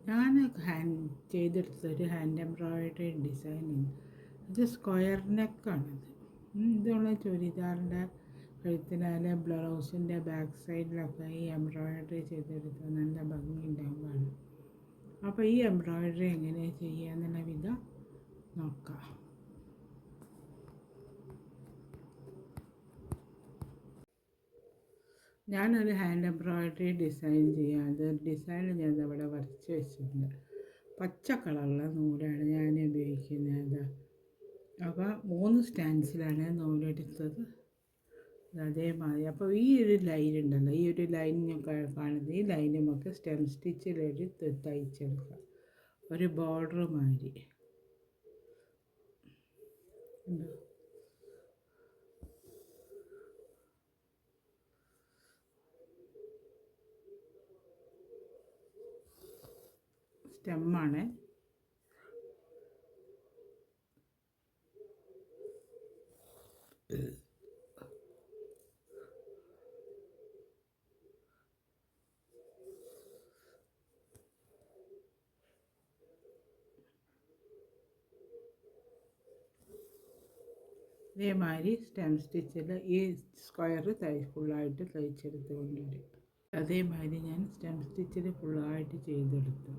ഞാൻ ചെയ്തെടുത്തൊരു hand embroidery designing. ഇത് square നെക്കാണിത്. ഇതുള്ള ചുരിദാറിൻ്റെ കഴുത്തിനായാലും ബ്ലൗസിൻ്റെ ബാക്ക് സൈഡിലൊക്കെ ഈ എംബ്രോയിഡറി ചെയ്തെടുത്താൽ നല്ല ഭംഗിയുണ്ടാവുകയാണ്. അപ്പോൾ ഈ എംബ്രോയിഡറി എങ്ങനെയാണ് ചെയ്യുക എന്നുള്ള വിധം നോക്കാം. ഞാനൊരു ഹാൻഡ് എംബ്രോയിഡറി ഡിസൈൻ ചെയ്യാം. അത് ഡിസൈൻ ഞാൻ അവിടെ വരച്ച് വെച്ചിട്ടുണ്ട്. പച്ച കളറുള്ള നൂലാണ് ഞാൻ ഉപയോഗിക്കുന്നത്. അപ്പോൾ 3 സ്റ്റാൻഡ്സിലാണ് നൂലെടുത്തത്. അതേമാതിരി അപ്പോൾ ഈ ഒരു ലൈൻ ഉണ്ടല്ലോ, ഈ ഒരു ലൈൻ ഞാൻ കാണുന്നത്, ഈ ലൈൻ നമുക്ക് സ്റ്റെം സ്റ്റിച്ചിലെടുത്ത് തയ്ച്ചെടുക്കാം. ഒരു ബോർഡർ മാതിരി ഉണ്ടോ. സ്റ്റെമ്മാണ്. ഇതേമാതിരി സ്റ്റെം സ്റ്റിച്ചിൽ ഈ സ്ക്വയർ ഫുള്ളായിട്ട് തയ്ച്ചെടുത്ത് കൊണ്ടുവരും. അതേമാതിരി ഞാൻ സ്റ്റെം സ്റ്റിച്ചിൽ ഫുള്ളായിട്ട് ചെയ്തെടുത്തു.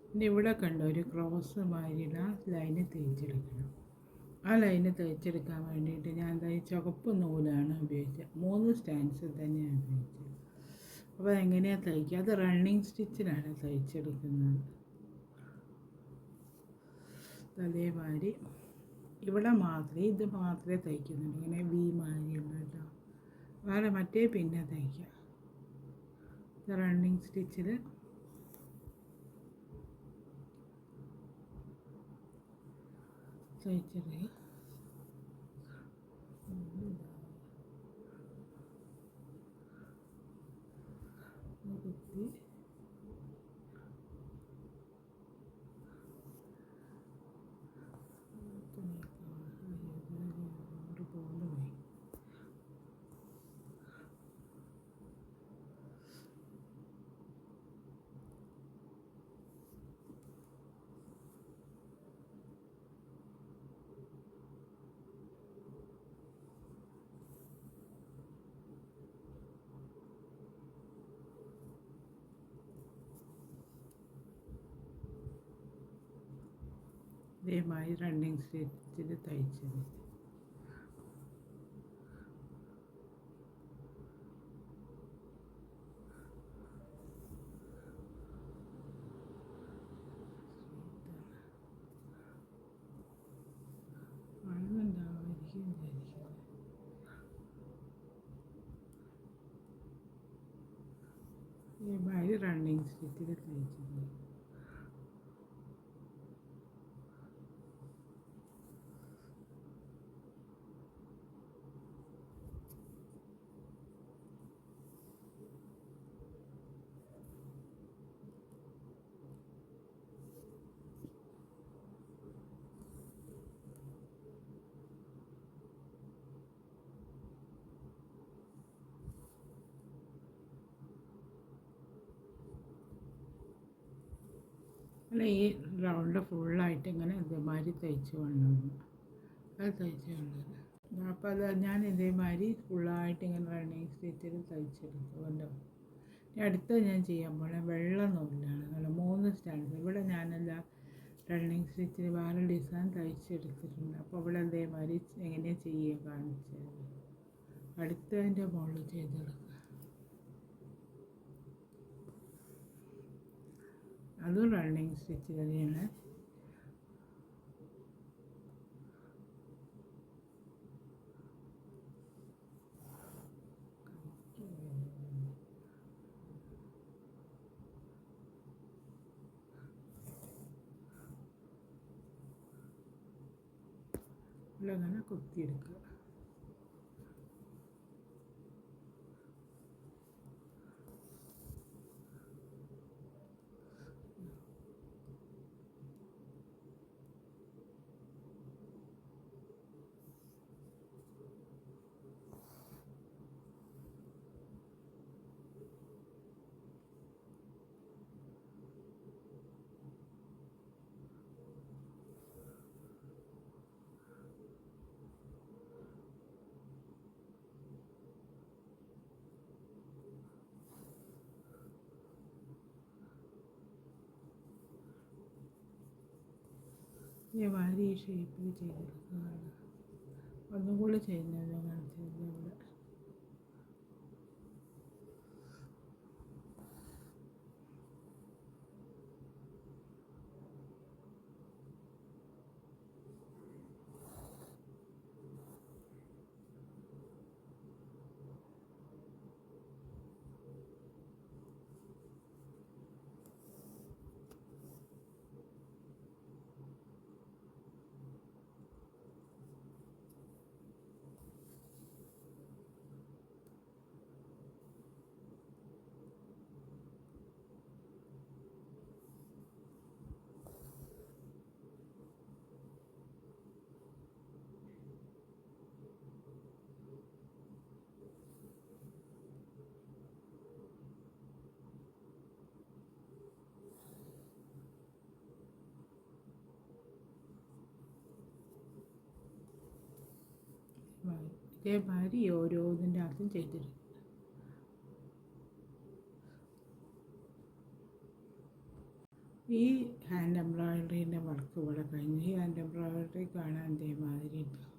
പിന്നെ ഇവിടെ കണ്ട ഒരു ക്രോസ് മാതിരിയുള്ള ലൈന് തയ്ച്ചെടുക്കണം. ആ ലൈന് തയ്ച്ചെടുക്കാൻ വേണ്ടിയിട്ട് ഞാൻ ചുവപ്പ് നൂലാണ് ഉപയോഗിച്ചത്. 3 സ്റ്റാൻഡ്സ് തന്നെയാണ് ഉപയോഗിച്ചത്. അപ്പോൾ എങ്ങനെയാണ് തയ്ക്കുക? അത് റണ്ണിങ് സ്റ്റിച്ചിലാണ് തയ്ച്ചെടുക്കുന്നത്. അതേമാതിരി ഇവിടെ മാത്രമേ ഇത് മാത്രമേ തയ്ക്കുന്നുള്ളൂ. ഇങ്ങനെ വി മാതിരിയുള്ള കേട്ടോ. വേറെ മറ്റേ പിന്നെ തയ്ക്കുക. ഇത് റണ്ണിങ് സ്റ്റിച്ചിൽ തയ്ച്ചെടുക്കുക. കുത്തി പോയി. ഇതേമാതിരി റണ്ണിങ് സ്റ്റിച്ചിൽ തയ്ച്ചത്. കാണുന്നുണ്ടാവുമായിരിക്കും വിചാരിക്കുന്നത്. ഇതേമാതിരി റണ്ണിങ് സ്റ്റിച്ചിൽ തയ്ച്ചത്. അല്ല, ഈ റൗണ്ട് ഫുള്ളായിട്ട് ഇങ്ങനെ ഇതേമാതിരി തയ്ച്ച് കൊണ്ടുവന്നു. അത് തയ്ച്ച് കൊണ്ടുവന്നു. അപ്പോൾ അത് ഞാൻ ഇതേമാതിരി ഫുള്ളായിട്ട് ഇങ്ങനെ റണ്ണിങ് സ്റ്റിച്ചിൽ തയ്ച്ചെടുത്തു കൊണ്ടോ. ഇനി അടുത്തത് ഞാൻ ചെയ്യാൻ പോണേ വെള്ള നൂലിലാണ്. അങ്ങനെ 3 സ്റ്റാൻഡ്സ്. ഇവിടെ ഞാനെല്ലാം റണ്ണിങ് സ്റ്റിച്ചിൽ വേറെ ഡിസൈൻ തയ്ച്ചെടുത്തിട്ടുണ്ട്. അപ്പോൾ ഇവിടെ ഇതേമാതിരി എങ്ങനെയാണ് ചെയ്യുക കാണിച്ചത്. അടുത്തതിൻ്റെ മുകളിൽ ചെയ്തെടുക്കുക. അതും റണ്ണിങ് സ്റ്റിച്ച് തന്നെയാണ്. അങ്ങനെ കുത്തിയെടുക്കുക. ഇതേമാതിരി ഈ ഷേപ്പിൽ ചെയ്തെടുക്കുകയാണ്. ഒന്നും കൂടെ ചെയ്യുന്നത് ഞാൻ കാണിച്ചത് ഇവിടെ. ഇതേമാതിരി ഓരോന്നിൻ്റെ അകത്തും ചെയ്തെടുക്കും. ഈ ഹാൻഡ് എംബ്രോയിഡറീൻ്റെ വർക്ക് ഇവിടെ കഴിഞ്ഞു. ഈ ഹാൻഡ് എംബ്രോയിഡറി കാണാൻ ഇതേമാതിരി ഉണ്ടാവും.